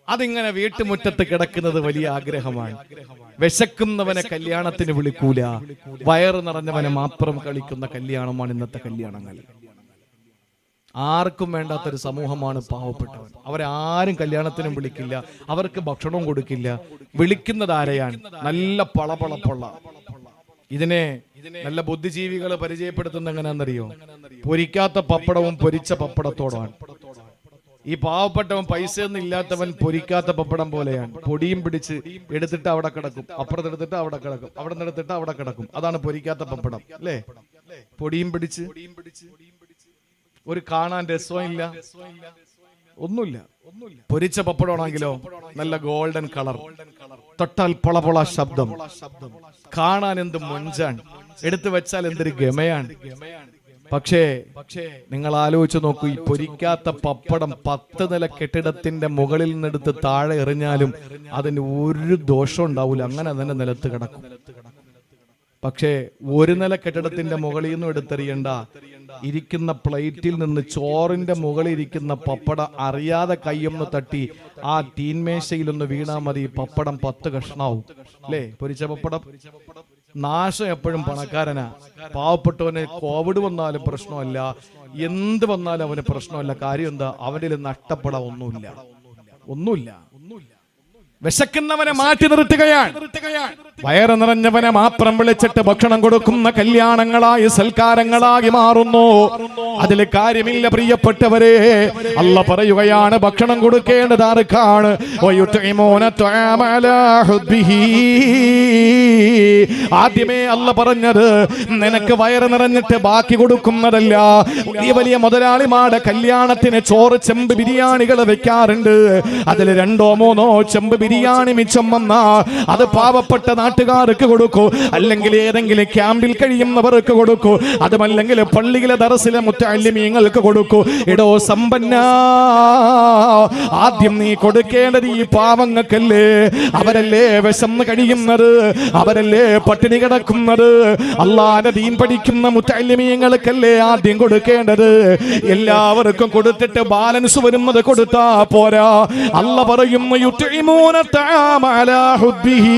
അതിങ്ങനെ വീട്ടുമുറ്റത്ത് കിടക്കുന്നത് വലിയ ആഗ്രഹമാണ്. വിശക്കുന്നവനെ കല്യാണത്തിന് വിളിക്കൂല, വയറ് നിറഞ്ഞവനെ മാത്രം കളിക്കുന്ന കല്യാണമാണ് ഇന്നത്തെ കല്യാണങ്ങൾ. ആർക്കും വേണ്ടാത്തൊരു സമൂഹമാണ് പാവപ്പെട്ടവർ. അവരാരും കല്യാണത്തിനും വിളിക്കില്ല, അവർക്ക് ഭക്ഷണവും കൊടുക്കില്ല. വിളിക്കുന്നത് ആരെയാണ്? നല്ല പളപളപ്പുള്ള. ഇതിനെ നല്ല ബുദ്ധിജീവികൾ പരിചയപ്പെടുത്തുന്ന എങ്ങനെയാണെന്നറിയോ? പൊരിക്കാത്ത പപ്പടവും പൊരിച്ച പപ്പടത്തോടാണ്. ഈ പാവപ്പെട്ടവൻ പൈസ ഒന്നും ഇല്ലാത്തവൻ പൊരിക്കാത്ത പപ്പടം പോലെയാണ്. പൊടിയും പിടിച്ച് എടുത്തിട്ട് അവിടെ കിടക്കും, അപ്പുറത്തെടുത്തിട്ട് അവിടെ കിടക്കും, അവിടെ നിന്ന് എടുത്തിട്ട് അവിടെ കിടക്കും. അതാണ് പൊരിക്കാത്ത പപ്പടം, അല്ലേ? പൊടിയും പിടിച്ച് ഒരു കാണാൻ രസവും ഇല്ല, ഒന്നുമില്ല. പൊരിച്ച പപ്പടമാണെങ്കിലോ നല്ല ഗോൾഡൻ കളർ, തൊട്ടാൽ പൊളപൊള ശബ്ദം, കാണാൻ എന്ത് മൊഞ്ചാണ്, എടുത്തു വെച്ചാൽ എന്തൊരു ഗമയാണ്. പക്ഷേ നിങ്ങൾ ആലോചിച്ച് നോക്കൂ, ഈ പൊരിക്കാത്ത പപ്പടം 10 നില കെട്ടിടത്തിന്റെ മുകളിൽ നിന്നെടുത്ത് താഴെ എറിഞ്ഞാലും അതിന് ഒരു ദോഷം ഉണ്ടാവില്ല, അങ്ങനെ തന്നെ നിലത്ത് കിടക്കും. പക്ഷേ 1 നില കെട്ടിടത്തിന്റെ മുകളിൽ നിന്നും എടുത്തെറിയണ്ട, ഇരിക്കുന്ന പ്ലേറ്റിൽ നിന്ന് ചോറിന്റെ മുകളിൽ ഇരിക്കുന്ന പപ്പടം അറിയാതെ കയ്യൊന്ന് തട്ടി ആ തീൻമേശയിലൊന്ന് വീണാ മതി, പപ്പടം 10 കഷ്ണാവും, അല്ലേ? പൊരിച്ച പപ്പടം. നാശം എപ്പോഴും പണക്കാരനാ. പാവപ്പെട്ടവന് കോവിഡ് വന്നാലും പ്രശ്നമല്ല, എന്ത് വന്നാലും അവന് പ്രശ്നമല്ല. കാര്യം എന്താ? അവനിൽ നഷ്ടപ്പെടാൻ ഒന്നുമില്ല. വിശക്കുന്നവനെ മാറ്റി നിർത്തുകയാണ്, വയറ് നിറഞ്ഞവനെ മാത്രം വിളിച്ചിട്ട് ഭക്ഷണം കൊടുക്കുന്ന കല്യാണങ്ങളായി സൽക്കാരങ്ങളായി മാറുന്നു. അതിൽ കാര്യമില്ല പ്രിയപ്പെട്ടവരെ. അല്ല പറയുകയാണ് ഭക്ഷണം കൊടുക്കേണ്ടത് ആർക്കാണ്? ആദ്യമേ അല്ല പറഞ്ഞത് നിനക്ക് വയറ് നിറഞ്ഞിട്ട് ബാക്കി കൊടുക്കുന്നതല്ല. വലിയ മുതലാളിമാരുടെ കല്യാണത്തിന് ചോറ് ചെമ്പ് ബിരിയാണികൾ വെക്കാറുണ്ട്. അതിൽ 2 or 3 ചെമ്പ് ബിരിയാണി മിച്ചം വന്നാ അത് പാവപ്പെട്ട നാട്ടുകാർക്ക് കൊടുക്കൂ, അല്ലെങ്കിൽ ഏതെങ്കിലും ക്യാമ്പിൽ കഴിയുന്നവർക്ക് കൊടുക്കൂ, അതുമല്ലെങ്കിൽ പള്ളിയിലെ ദർസിലെ മുത്തഅല്ലിമീങ്ങൾക്ക് കൊടുക്കൂ. ഇടോ സമ്പന്ന, ആദ്യം നീ കൊടുക്കേണ്ടത് ഈ പാവങ്ങൾക്കല്ലേ. അവരല്ലേ വിശന്ന് കഴിയുന്നത്, അവരല്ലേ പട്ടിണി കിടക്കുന്നത്. അല്ലാഹുവിന്റെ ദീൻ പഠിക്കുന്ന മുത്തഅല്ലിമീങ്ങൾക്കല്ലേ ആദ്യം കൊടുക്കേണ്ടത്. എല്ലാവർക്കും കൊടുത്തിട്ട് ബാലൻസ് വരുന്നത് കൊടുത്താ പോരാ. അല്ലാഹ് പറയുന്നു യുത്ഇമൂന തആമ അലാ ഹുബ്ബിഹി,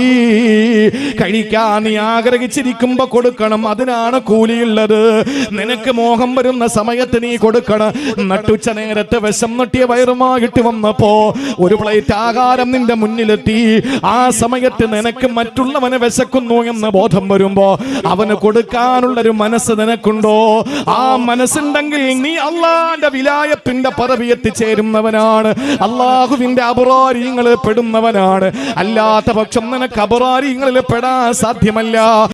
കഴിക്കാൻ നീ ആഗ്രഹിച്ചിരിക്കുമ്പോ കൊടുക്കണം, അതിനാണ് കൂലിയുള്ളത്. നിനക്ക് മോഹം വരുന്ന സമയത്ത് നീ കൊടുക്കണം. നട്ടുച്ച നേരത്ത് വിശന്നിട്ടിയ വയറുമായിട്ട് വന്നപ്പോ ഒരു പ്ലേറ്റ് ആഹാരം നിന്റെ മുന്നിലെത്തി. ആ സമയത്ത് നിനക്ക് മറ്റുള്ളവന് വിശക്കുന്നു എന്ന ബോധം വരുമ്പോ അവന് കൊടുക്കാനുള്ളൊരു മനസ്സ് നിനക്കുണ്ടോ? ആ മനസ്സുണ്ടെങ്കിൽ നീ അള്ളാന്റെ വിലായത്തിന്റെ പദവി എത്തിച്ചേരുന്നവനാണ്, അള്ളാഹുവിന്റെ അബ്റാരിങ്ങളിൽ പെടുന്നവനാണ്. അല്ലാത്ത പക്ഷം നിനക്ക് അബ്റാരിങ്ങളിൽ പെടാൻ സാധ്യമല്ല.